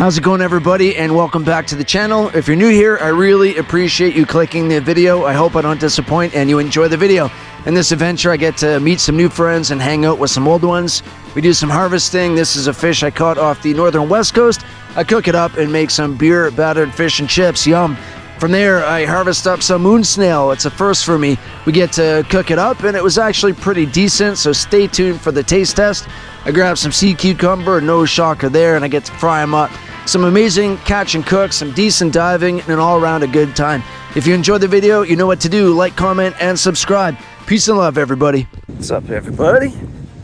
How's it going, everybody, and welcome back to the channel. If you're new here, I really appreciate you clicking the video. I hope I don't disappoint and you enjoy the video. In this adventure, I get to meet some new friends and hang out with some old ones. We do some harvesting. This is a fish I caught off the northern west coast. I cook it up and make some beer-battered fish and chips. Yum. From there, I harvest up some moon snail. It's a first for me. We get to cook it up, and it was actually pretty decent, so stay tuned for the taste test. I grab some sea cucumber, no shocker there, and I get to fry them up. Some amazing catch and cook, some decent diving, and an all-around a good time. If you enjoyed the video, you know what to do. Like, comment, and subscribe. Peace and love, everybody. What's up, everybody?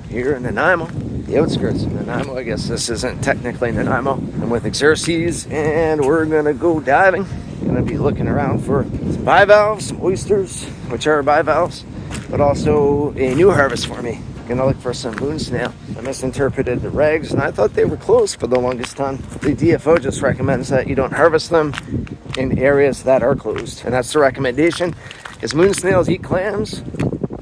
Here in Nanaimo, the outskirts of Nanaimo. I guess this isn't technically Nanaimo. I'm with Xerxes, and we're gonna go diving. Gonna be looking around for some bivalves, some oysters, which are bivalves, but also a new harvest for me. Gonna look for some moon snail. I misinterpreted the regs and I thought they were closed for the longest time. The DFO just recommends that you don't harvest them in areas that are closed, and that's the recommendation, because moon snails eat clams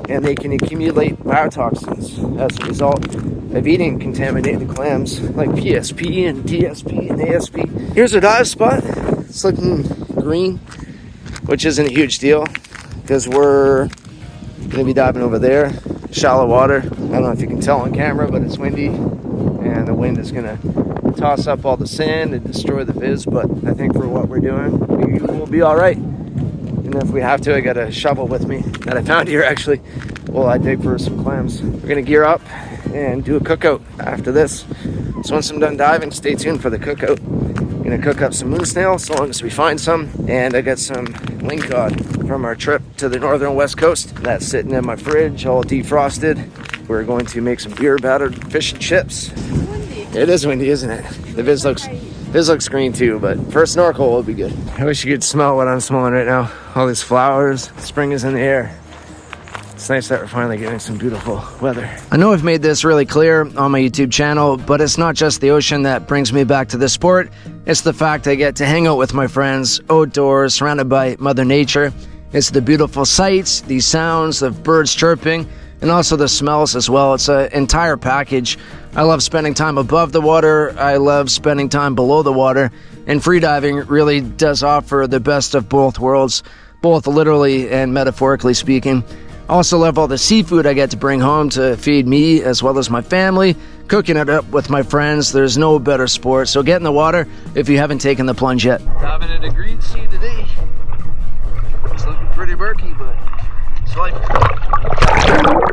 and they can accumulate biotoxins as a result of eating contaminated clams like PSP and DSP and ASP. Here's our dive spot. It's looking green, which isn't a huge deal because we're gonna be diving over there. Shallow water. I don't know if you can tell on camera, but it's windy and the wind is gonna toss up all the sand and destroy the viz, but I think for what we're doing, we will be all right. And if we have to, I got a shovel with me that I found here actually while I dig for some clams. We're gonna gear up and do a cookout after this. So once I'm done diving, stay tuned for the cookout. I'm gonna cook up some moon snail as long as we find some, and I got some lingcod from our trip to the northern west coast. That's sitting in my fridge, all defrosted. We're going to make some beer-battered fish and chips. It is windy, isn't it? The viz looks green too, but for a snorkel will be good. I wish you could smell what I'm smelling right now. All these flowers, spring is in the air. It's nice that we're finally getting some beautiful weather. I know I've made this really clear on my YouTube channel, but it's not just the ocean that brings me back to this sport. It's the fact I get to hang out with my friends outdoors, surrounded by Mother Nature. It's the beautiful sights, the sounds of birds chirping, and also the smells as well. It's an entire package. I love spending time above the water. I love spending time below the water. And freediving really does offer the best of both worlds, both literally and metaphorically speaking. I also love all the seafood I get to bring home to feed me as well as my family. Cooking it up with my friends, there's no better sport. So get in the water if you haven't taken the plunge yet. Diving in a green sea today. It's looking pretty murky, but it's life.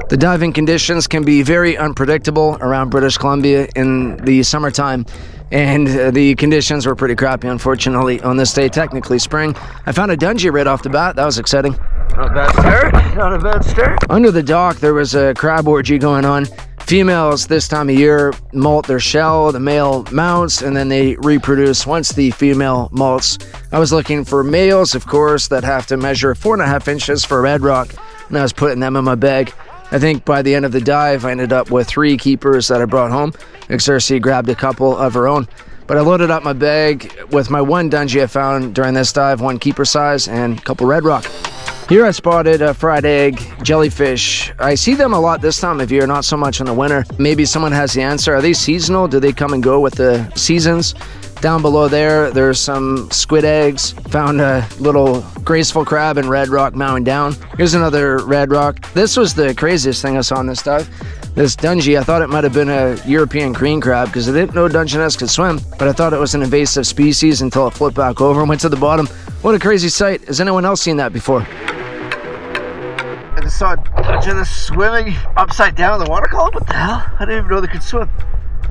The diving conditions can be very unpredictable around British Columbia in the summertime. And the conditions were pretty crappy, unfortunately, on this day, technically spring. I found a dungie right off the bat. That was exciting. Not a bad start. Not a bad start. Under the dock, there was a crab orgy going on. Females this time of year molt their shell, the male mounts, and then they reproduce once the female molts. I was looking for males, of course, that have to measure 4.5 inches for red rock, and I was putting them in my bag. I think by the end of the dive, I ended up with 3 keepers that I brought home. Xerxes grabbed a couple of her own. But I loaded up my bag with my 1 dungie I found during this dive, 1 keeper size, and a couple red rock. Here I spotted a fried egg, jellyfish. I see them a lot this time of year, not so much in the winter. Maybe someone has the answer. Are they seasonal? Do they come and go with the seasons? Down below there's some squid eggs. Found a little graceful crab and red rock mowing down. Here's another red rock. This was the craziest thing I saw in this dive. This dungie, I thought it might have been a European green crab because I didn't know Dungeness could swim, but I thought it was an invasive species until it flipped back over and went to the bottom. What a crazy sight. Has anyone else seen that before? I just saw Dungeness swimming upside down in the water column. What the hell? I didn't even know they could swim.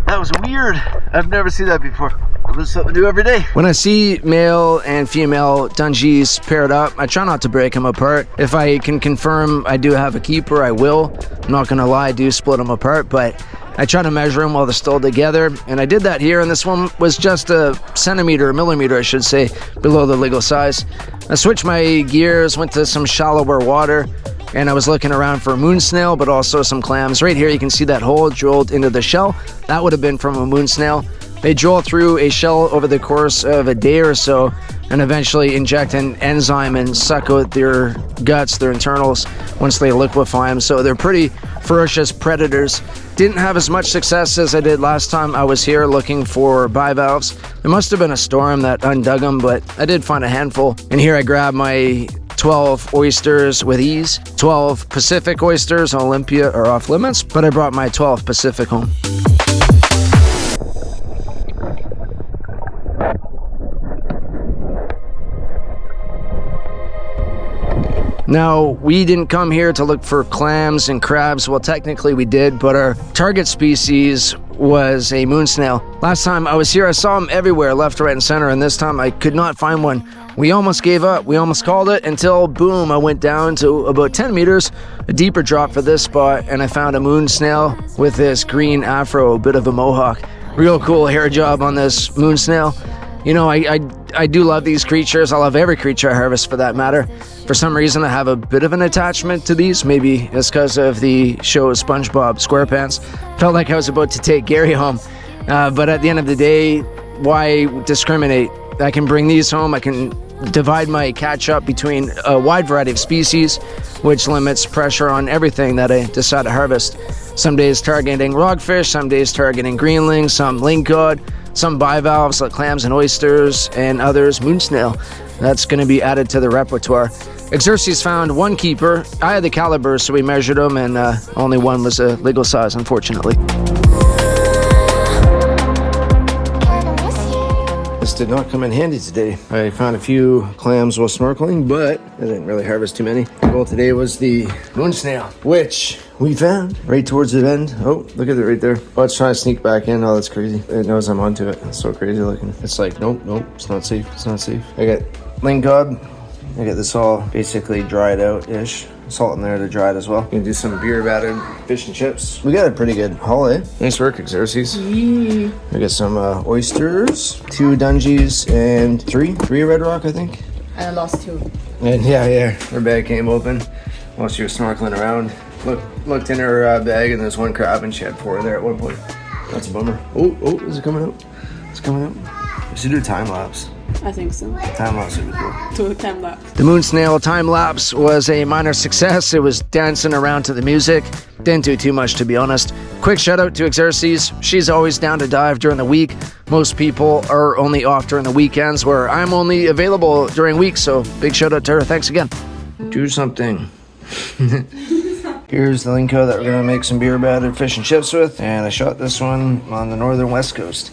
That was weird. I've never seen that before. There's something to do every day. When I see male and female dungees paired up, I try not to break them apart. If I can confirm I do have a keeper, I will. I'm not gonna lie, I do split them apart, but I try to measure them while they're still together, and I did that here, and this one was just a millimeter, I should say, below the legal size. I switched my gears, went to some shallower water, and I was looking around for a moon snail, but also some clams. Right here you can see that hole drilled into the shell. That would have been from a moon snail. They draw through a shell over the course of a day or so and eventually inject an enzyme and suck out their guts, their internals, once they liquefy them. So they're pretty ferocious predators. Didn't have as much success as I did last time I was here looking for bivalves. There must have been a storm that undug them, but I did find a handful. And here I grabbed my 12 oysters with ease. 12 Pacific oysters on Olympia are off limits, but I brought my 12 Pacific home. Now, we didn't come here to look for clams and crabs. Well, technically we did, but our target species was a moon snail. Last time I was here, I saw them everywhere, left, right, and center, and this time I could not find one. We almost gave up. We almost called it until, boom, I went down to about 10 meters, a deeper drop for this spot, and I found a moon snail with this green afro, a bit of a mohawk. Real cool hair job on this moon snail. You know, I do love these creatures. I love every creature I harvest for that matter. For some reason, I have a bit of an attachment to these. Maybe it's because of the show SpongeBob SquarePants. Felt like I was about to take Gary home. But at the end of the day, why discriminate? I can bring these home. I can divide my catch up between a wide variety of species, which limits pressure on everything that I decide to harvest. Some days targeting rockfish, some days targeting greenlings, some lingcod, some bivalves like clams and oysters, and others moon snail. That's going to be added to the repertoire. Xerxes found one keeper. I had the caliber, so we measured them, and only one was a legal size, unfortunately. This did not come in handy today. I found a few clams while snorkeling, but I didn't really harvest too many. The goal today was the moon snail, which we found right towards the end. Oh, look at it right there. Oh, it's trying to sneak back in. Oh, that's crazy. It knows I'm onto it. It's so crazy looking. It's like, nope, it's not safe. It's not safe. I got lingcod. I got this all basically dried out-ish. Salt in there to dry it as well. Gonna do some beer-battered fish and chips. We got a pretty good haul, eh? Nice work, Xerxes. We got some oysters, 2 Dungeness, and 3 red rock, I think. And I lost 2. And yeah, her bag came open while she was snorkeling around. Looked in her bag, and there's 1 crab, and she had 4 there at one point. That's a bummer. Oh, is it coming out? It's coming out. We should do a time lapse. I think so. Time lapse would be cool. 2 time lapse. The moon snail time lapse was a minor success. It was dancing around to the music. Didn't do too much, to be honest. Quick shout out to Xerxes. She's always down to dive during the week. Most people are only off during the weekends, where I'm only available during weeks. So big shout out to her. Thanks again. Do something. Here's the lingcod that we're gonna make some beer-battered fish and chips with, and I shot this one on the northern west coast.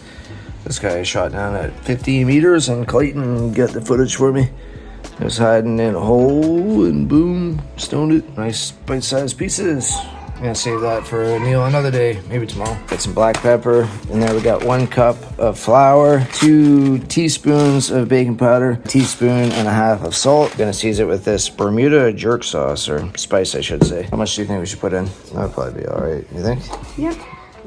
This guy shot down at 50 meters, and Clayton got the footage for me. He was hiding in a hole, and boom, stoned it. Nice bite-sized pieces. I'm gonna save that for a meal another day, maybe tomorrow. Got some black pepper. In there we got 1 cup of flour, 2 teaspoons of baking powder, 1.5 teaspoons of salt. Gonna season it with this Bermuda jerk sauce, or spice I should say. How much do you think we should put in? That'll probably be all right, you think? Yep.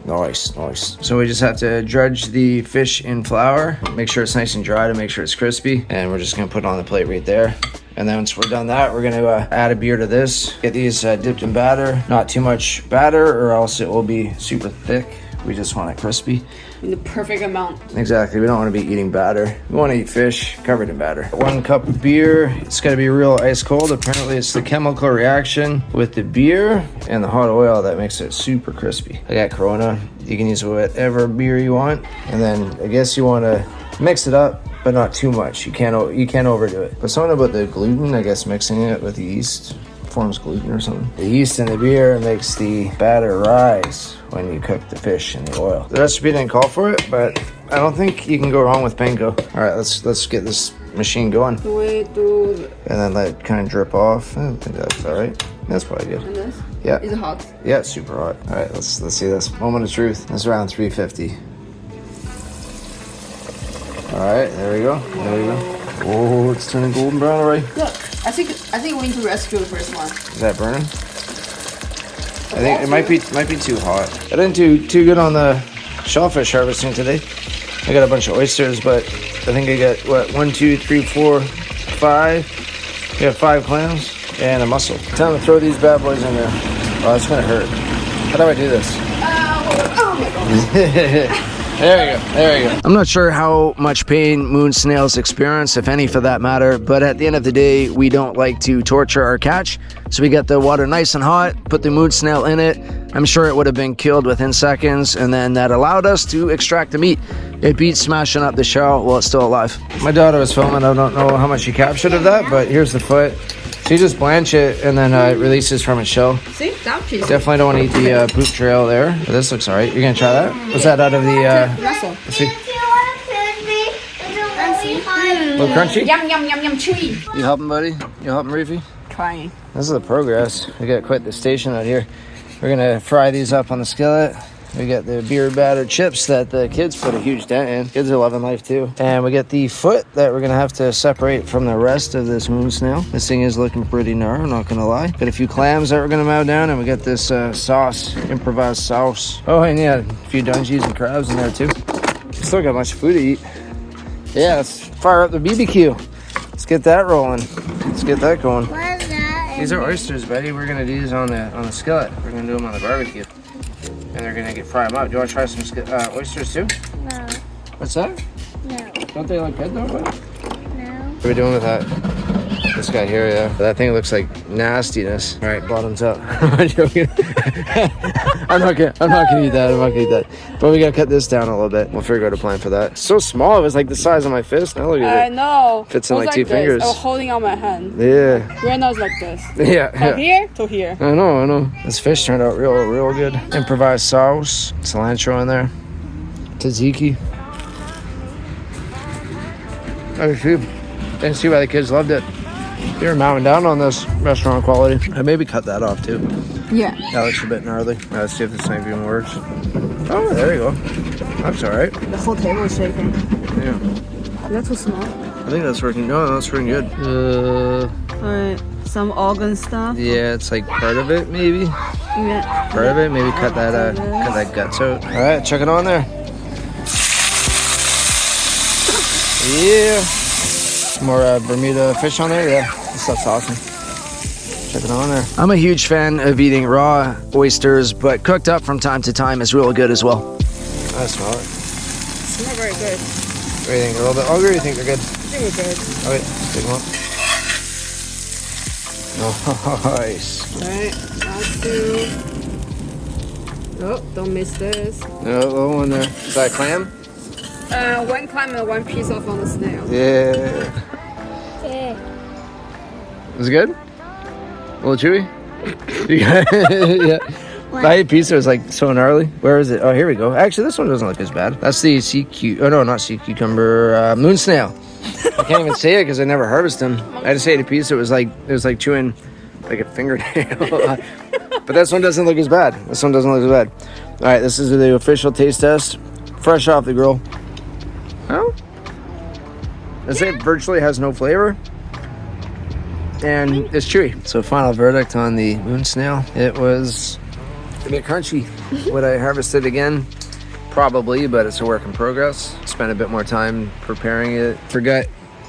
Nice. So we just have to dredge the fish in flour, make sure it's nice and dry to make sure it's crispy, and we're just gonna put it on the plate right there. And then once we're done that, we're gonna add a beer to this. Get these dipped in batter, not too much batter or else it will be super thick. We just want it crispy. In the perfect amount. Exactly, we don't want to be eating batter. We want to eat fish covered in batter. 1 cup of beer, it's gotta be real ice cold. Apparently it's the chemical reaction with the beer and the hot oil that makes it super crispy. I got Corona, you can use whatever beer you want. And then I guess you want to mix it up, but not too much. You can't overdo it. But something about the gluten, I guess mixing it with the yeast forms gluten or something. The yeast in the beer makes the batter rise when you cook the fish in the oil. The recipe didn't call for it, but I don't think you can go wrong with panko. All right, let's get this machine going. And then let it kind of drip off. I think that's all right. That's probably good. And this? Yeah. Is it hot? Yeah, it's super hot. All right, let's see this. Moment of truth. It's around 350. All right, there we go. Oh, it's turning golden brown already. Look, I think we need to rescue the first one. Is that burning? I think it might be too hot. I didn't do too good on the shellfish harvesting today. I got a bunch of oysters, but I think I got 1, 2, 3, 4, 5. We have 5 clams and a mussel. Time to throw these bad boys in there. Oh, it's gonna hurt. How do I do this? Oh my god. There you go. There you go. I'm not sure how much pain moon snails experience, if any for that matter, but at the end of the day, we don't like to torture our catch. So we get the water nice and hot, put the moon snail in it. I'm sure it would have been killed within seconds, and then that allowed us to extract the meat. It beats smashing up the shell while it's still alive. My daughter was filming. I don't know how much she captured of that, but here's the foot. So you just blanch it, and then it releases from its shell. See, that piece. Definitely don't want to eat the poop trail there. But this looks alright. You're gonna try that? Was that out of the Russell. let's see. A little crunchy? Yum, yum, yum, yum, chewy. You helping, buddy? You helping, Reefy? Trying. This is the progress. We got quite the station out here. We're gonna fry these up on the skillet. We got the beer-battered chips that the kids put a huge dent in. Kids are loving life too. And we got the foot that we're gonna have to separate from the rest of this moon snail. This thing is looking pretty gnar, I'm not gonna lie. Got a few clams that we're gonna mow down, and we got this sauce, improvised sauce. Oh, and yeah, a few dungies and crabs in there too. Still got much food to eat. Yeah, let's fire up the BBQ. Let's get that rolling. Let's get that going. What is that? These are oysters, buddy. We're gonna do these on the skillet. We're gonna do them on the barbecue. And they're gonna fry them up. Do you want to try some oysters too? No. What's that? No. Don't they look good though? What No. are we doing with that? This guy here, yeah. That thing looks like nastiness. All right, bottoms up. I'm joking. I'm not gonna eat that. I'm not gonna eat that. But we gotta cut this down a little bit. We'll figure out a plan for that. It's so small. It was like the size of my fist. Now look at I it. know. Fits in I was like two this. fingers. I was holding on my hand. Yeah. Right now it's like this. Yeah. From here to here. I know. This fish turned out real good. Improvised sauce, cilantro in there, tzatziki. Other food. Didn't see why the kids loved it. They were mounting down on this restaurant quality. I maybe cut that off too. Yeah. That looks a bit gnarly. Let's see if this thing even works. Oh, there you go. That's all right. The whole table is shaking. Yeah. That's too small. I think that's working. No, that's working good. Alright. Some organ stuff. Yeah, it's like part of it, maybe. Yeah. Part of it. Maybe cut that guts out. All right, chuck it on there. Yeah. More Bermuda fish on there. Yeah, this stuff's awesome. Check it on there. I'm a huge fan of eating raw oysters, but cooked up from time to time is real good as well. I smell it. It's not very good. What do you think? A little bit longer? Or you think they're good? I think we're good. Okay, take them up. Nice. Alright. Last two. Oh, don't miss this. No, little one there. Is that a clam? One clam and one piece of on the snail. Yeah. Yeah. Was it good? A little chewy? Yeah. I ate pizza. It was like so gnarly. Where is it? Oh, here we go. Actually, this one doesn't look as bad. That's the oh no, not sea cucumber. Moon snail. I can't even say it because I never harvested them. I just ate a piece. It was like chewing like a fingernail. But this one doesn't look as bad. All right, this is the official taste test, fresh off the grill. Oh, this thing virtually has no flavor, and it's chewy. So final verdict on the moon snail. It was a bit crunchy. Would I harvest it again? Probably, but it's a work in progress. Spent a bit more time preparing it.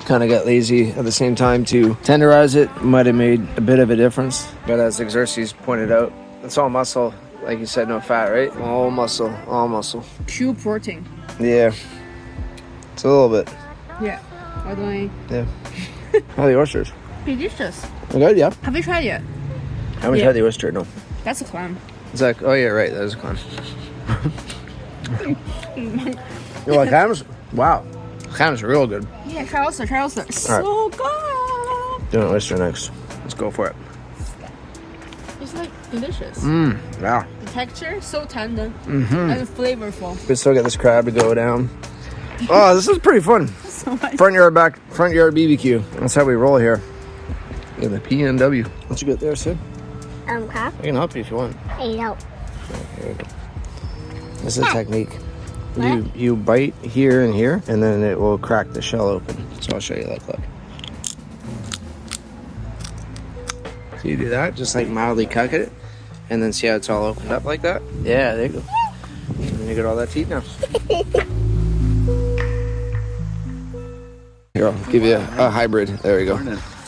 Kind of got lazy at the same time to tenderize it. Might have made a bit of a difference. But as Xerxes pointed out, it's all muscle. Like you said, no fat, right? All muscle, all muscle. Pure protein. Yeah. It's a little bit. Yeah. What do I? Yeah. How are the oysters? Delicious. They're good, yeah. Have you tried yet? I haven't tried the oyster, no. That's a clam. It's like, oh yeah, right, that is a clam. You like clams? Wow. Clams are real good. Yeah, try oyster. So good. Doing oyster next. Let's go for it. It's like delicious. Yeah. The texture so tender and flavorful. We still got this crab to go down. Oh, this is pretty fun. So much. Front yard BBQ. That's how we roll here. In the PNW. What you got there, Sid? Crab. I can help you if you want. Hey, help. Here we go. This is a technique. You bite here and here, and then it will crack the shell open. So I'll show you that. Look. So you do that, just like mildly cuck it, and then see how it's all opened up like that. Yeah, there you go. And then you get all that teeth now. Here, I'll give you a hybrid. There we go.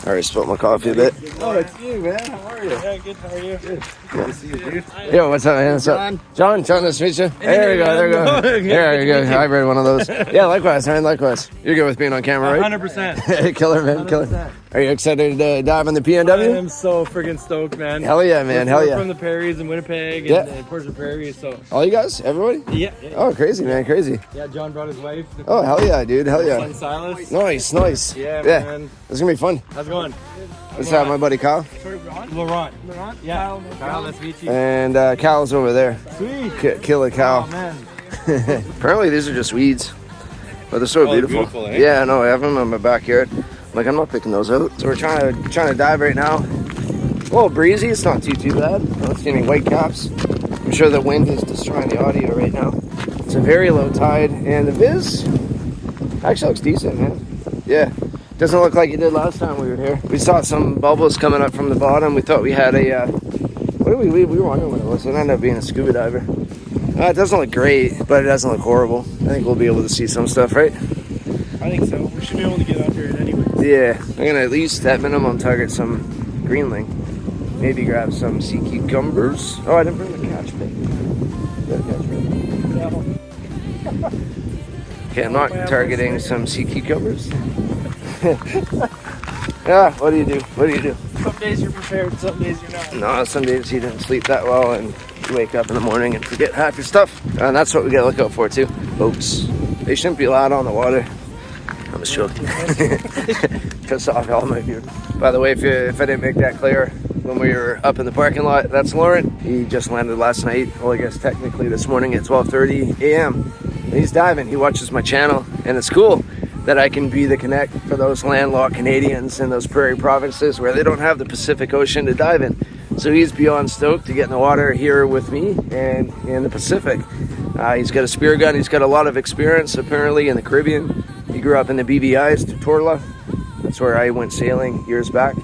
I already spilled my coffee a bit. Oh, it's you, man. How are you? Yeah, good. How are you? Good. Good to see you, dude. Yo, what's up, man? What's up? John, nice to meet you. There you go, there you go. There you go. I read one of those. Yeah, likewise, man, likewise. You're good with being on camera, right? 100%. Killer, man, 100%. killer. Are you excited to dive in the PNW? I am so friggin' stoked, man. Hell yeah, man, hell We're yeah. from the prairies in Winnipeg and Portage Prairie, so. All you guys? Everybody? Yeah. Oh, crazy, man, crazy. Yeah, John brought his wife. Oh, hell yeah, dude, hell yeah. Son Silas. Nice. Yeah, man. It's gonna be fun. How's it going? Let's have my buddy Kyle. Laurent. Yeah. Kyle, let's meet you. And Kyle's over there. Sweet. Killer Kyle. Oh, man. Apparently these are just weeds, but they're so beautiful. eh? Yeah, no, I have them in my backyard. Like, I'm not picking those out. So we're trying to dive right now. A little breezy. It's not too bad. I don't see any white caps. I'm sure the wind is destroying the audio right now. It's a very low tide, and the viz actually looks decent, man. Yeah. Doesn't look like it did last time we were here. We saw some bubbles coming up from the bottom. We thought we had a, we were wondering what it was. It ended up being a scuba diver. It doesn't look great, but it doesn't look horrible. I think we'll be able to see some stuff, right? I think so. We should be able to get under it anyway. Yeah, I'm gonna at least at minimum target some greenling. Maybe grab some sea cucumbers. Oh, I didn't bring the catch bait. Okay, I'm not targeting some sea cucumbers. Yeah, what do you do? Some days you're prepared, some days you're not. No, some days you didn't sleep that well and you wake up in the morning and forget half your stuff. And that's what we gotta look out for too. Boats. They shouldn't be allowed on the water. I'm just joking. Piss off all my viewers. By the way, if I didn't make that clear, when we were up in the parking lot, that's Laurent. He just landed last night. Well, I guess technically this morning at 12:30 a.m. He's diving. He watches my channel, and it's cool that I can be the connect for those landlocked Canadians in those prairie provinces where they don't have the Pacific Ocean to dive in. So he's beyond stoked to get in the water here with me and in the Pacific. He's got a spear gun. He's got a lot of experience apparently in the Caribbean. He grew up in the BVI's, Torla. That's where I went sailing years back.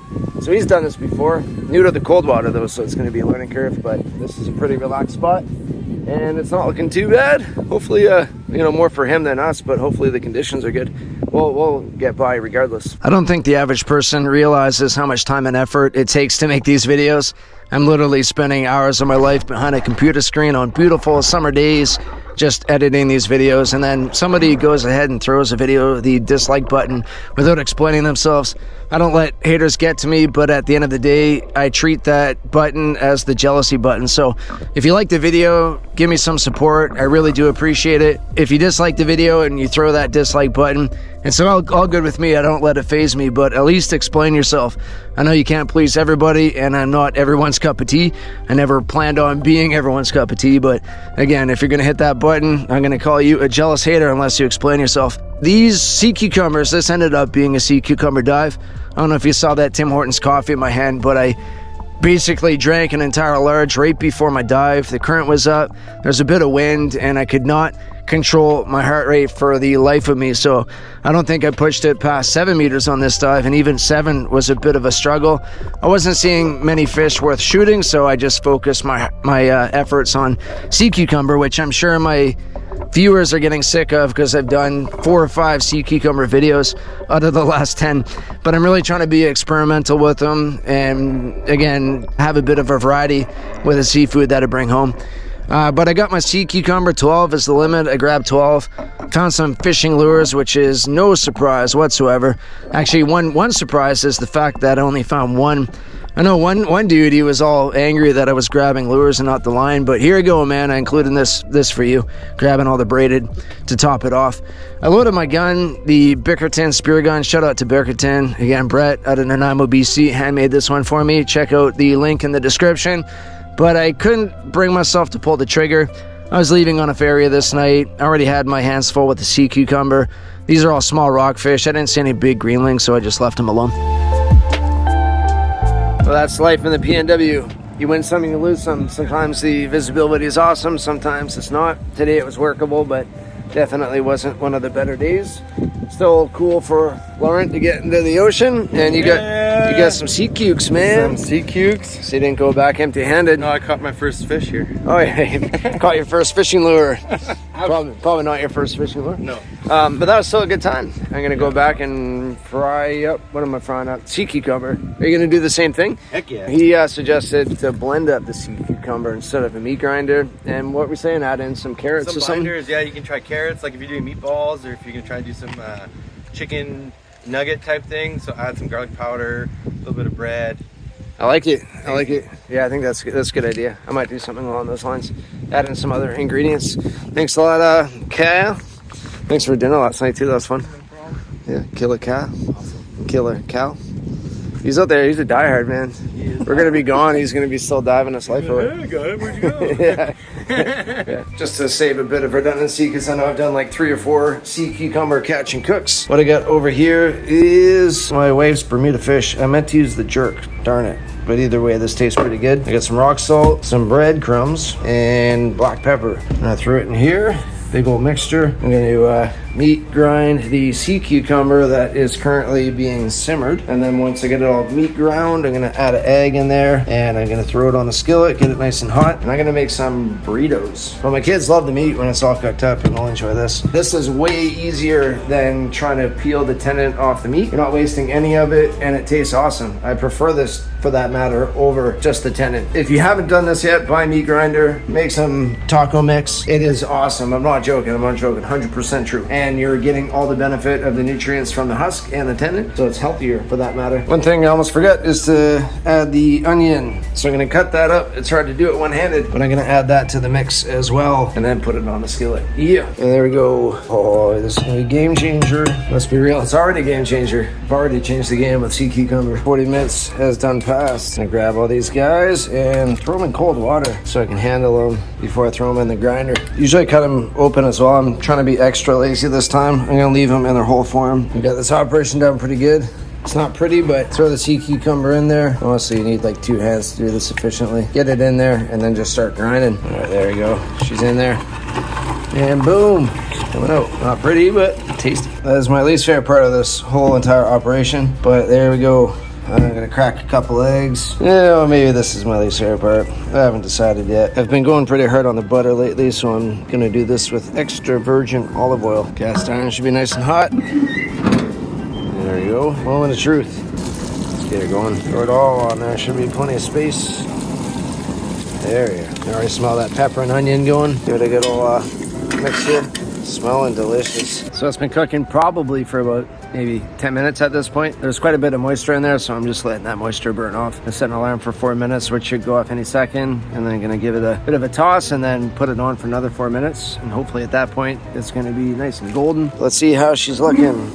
So he's done this before. New to the cold water though, so it's going to be a learning curve, but this is a pretty relaxed spot. And it's not looking too bad. Hopefully, more for him than us, but hopefully the conditions are good. We'll get by regardless. I don't think the average person realizes how much time and effort it takes to make these videos. I'm literally spending hours of my life behind a computer screen on beautiful summer days, just editing these videos, and then somebody goes ahead and throws a video the dislike button without explaining themselves. I don't let haters get to me, but at the end of the day, I treat that button as the jealousy button. So if you like the video, give me some support. I really do appreciate it. If you dislike the video and you throw that dislike button, it's all good with me. I don't let it faze me, but at least explain yourself. I know you can't please everybody, and I'm not everyone's cup of tea. I never planned on being everyone's cup of tea, but again, if you're gonna hit that button, I'm gonna call you a jealous hater unless you explain yourself. These sea cucumbers, this ended up being a sea cucumber dive. I don't know if you saw that Tim Hortons coffee in my hand, but I basically drank an entire large right before my dive. The current was up, there's a bit of wind, and I could not control my heart rate for the life of me, so I don't think I pushed it past 7 meters on this dive, and even 7 was a bit of a struggle. I wasn't seeing many fish worth shooting, so I just focused my efforts on sea cucumber, which I'm sure my viewers are getting sick of because I've done 4 or 5 sea cucumber videos out of the last 10, but I'm really trying to be experimental with them and again have a bit of a variety with the seafood that I bring home. But I got my sea cucumber. 12 is the limit. I grabbed 12. Found some fishing lures, which is no surprise whatsoever. Actually, one surprise is the fact that I only found one. I know one dude, he was all angry that I was grabbing lures and not the line, but here you go, man. I included this for you, grabbing all the braided to top it off. I loaded my gun, the Bickerton spear gun. Shout out to Bickerton. Again, Brett out of Nanaimo, BC, handmade this one for me. Check out the link in the description. But I couldn't bring myself to pull the trigger. I was leaving on a ferry this night. I already had my hands full with the sea cucumber. These are all small rockfish. I didn't see any big greenlings, so I just left them alone. Well, that's life in the PNW. You win some, you lose some. Sometimes the visibility is awesome, sometimes it's not. Today it was workable, but definitely wasn't one of the better days. Still cool for Laurent to get into the ocean, and you got some sea cukes, man. Some sea cukes. So you didn't go back empty-handed. No, I caught my first fish here. Oh yeah, you caught your first fishing lure. Probably not your first fishing lure. No. But that was still a good time. I'm gonna go back and fry up. What am I frying up? Sea cucumber. Are you gonna do the same thing? Heck yeah. He suggested to blend up the sea cucumber instead of a meat grinder. And what we're saying, add in some carrots or Some something. binders, yeah, you can try carrots, like if you're doing meatballs, or if you're gonna try to do some chicken nugget type thing. So add some garlic powder, a little bit of bread. I like it. Yeah, I think that's a good idea. I might do something along those lines. Add in some other ingredients. Thanks a lot, Cal. Thanks for dinner last night too. That was fun. Yeah, Killer Cal. Awesome. Killer Cal. He's out there. He's a diehard, man. We're gonna be gone. He's gonna be still diving his life away. Yeah, got it. Where'd you go? Yeah. Just to save a bit of redundancy, because I know I've done like 3 or 4 sea cucumber catch and cooks. What I got over here is my wife's Bermuda fish. I meant to use the jerk. Darn it. But either way, this tastes pretty good. I got some rock salt, some breadcrumbs, and black pepper. And I threw it in here. Big old mixture. I'm going to meat grind the sea cucumber that is currently being simmered. And then once I get it all meat ground, I'm going to add an egg in there. And I'm going to throw it on the skillet, get it nice and hot. And I'm going to make some burritos. Well, my kids love the meat when it's all cooked up, and they'll enjoy this. This is way easier than trying to peel the tendon off the meat. You're not wasting any of it, and it tastes awesome. I prefer this, for that matter, over just the tendon. If you haven't done this yet, buy a meat grinder, make some taco mix. It is awesome. I'm not joking, 100% true. And you're getting all the benefit of the nutrients from the husk and the tendon, so it's healthier for that matter. One thing I almost forgot is to add the onion. So I'm gonna cut that up. It's hard to do it one-handed, but I'm gonna add that to the mix as well, and then put it on the skillet. Yeah, and there we go. Oh, this is gonna be a game changer. Let's be real, it's already a game changer. I've already changed the game with sea cucumber. 40 minutes has done past. I'm gonna grab all these guys and throw them in cold water so I can handle them before I throw them in the grinder. Usually I cut them open as well. I'm trying to be extra lazy this time. I'm gonna leave them in their whole form. We got this operation done pretty good. It's not pretty, but throw the sea cucumber in there. Honestly, you need like 2 hands to do this efficiently. Get it in there and then just start grinding. All right, there you go. She's in there. And boom, coming out. Not pretty, but tasty. That is my least favorite part of this whole entire operation, but there we go. I'm gonna crack a couple eggs. Yeah, well, maybe this is my least favorite part. I haven't decided yet. I've been going pretty hard on the butter lately, so I'm gonna do this with extra virgin olive oil. Cast iron should be nice and hot. There you go. Moment of truth. Let's get it going. Throw it all on there. Should be plenty of space. There you go. I already smell that pepper and onion going. Give it a good old mix here. Smelling delicious. So it's been cooking probably for about maybe 10 minutes at this point. There's quite a bit of moisture in there, so I'm just letting that moisture burn off. I set an alarm for 4 minutes, which should go off any second, and then I'm gonna give it a bit of a toss and then put it on for another 4 minutes. And hopefully at that point, it's gonna be nice and golden. Let's see how she's looking.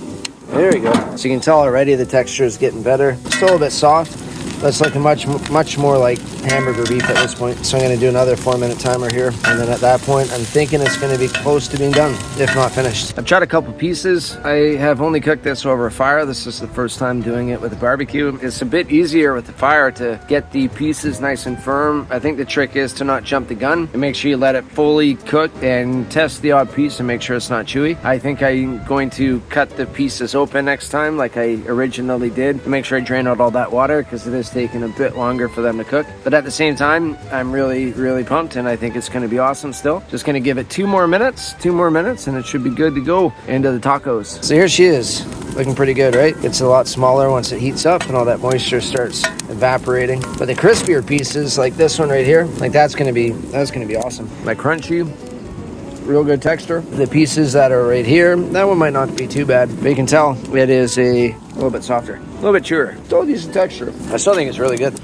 There we go. So you can tell already the texture is getting better. Still a bit soft. That's looking much more like hamburger beef at this point. So I'm going to do another 4-minute timer here. And then at that point, I'm thinking it's going to be close to being done, if not finished. I've tried a couple pieces. I have only cooked this over a fire. This is the first time doing it with a barbecue. It's a bit easier with the fire to get the pieces nice and firm. I think the trick is to not jump the gun and make sure you let it fully cook and test the odd piece and make sure it's not chewy. I think I'm going to cut the pieces open next time like I originally did. Make sure I drain out all that water because it is taking a bit longer for them to cook. But at the same time, I'm really pumped, and I think it's going to be awesome still. Just going to give it 2 more minutes, and it should be good to go into the tacos. So here she is, looking pretty good, right? It's a lot smaller once it heats up and all that moisture starts evaporating. But the crispier pieces, like this one right here, like that's going to be awesome. Like crunchy, real good texture. The pieces that are right here, that one might not be too bad, but you can tell it is a little bit softer, a little bit chewer. Still a decent texture. I still think it's really good.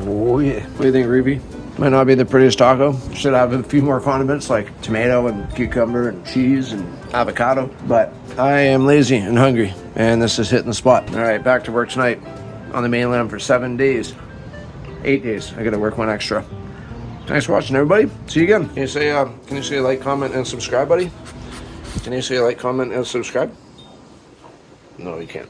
Oh yeah. What do you think, Ruby? Might not be the prettiest taco. Should have a few more condiments like tomato and cucumber and cheese and avocado. But I am lazy and hungry, and this is hitting the spot. All right, back to work tonight on the mainland for 7 days. 8 days. I gotta work 1 extra. Thanks for watching, everybody. See you again. Can you say like, comment, and subscribe, buddy? Can you say like, comment, and subscribe? No, you can't.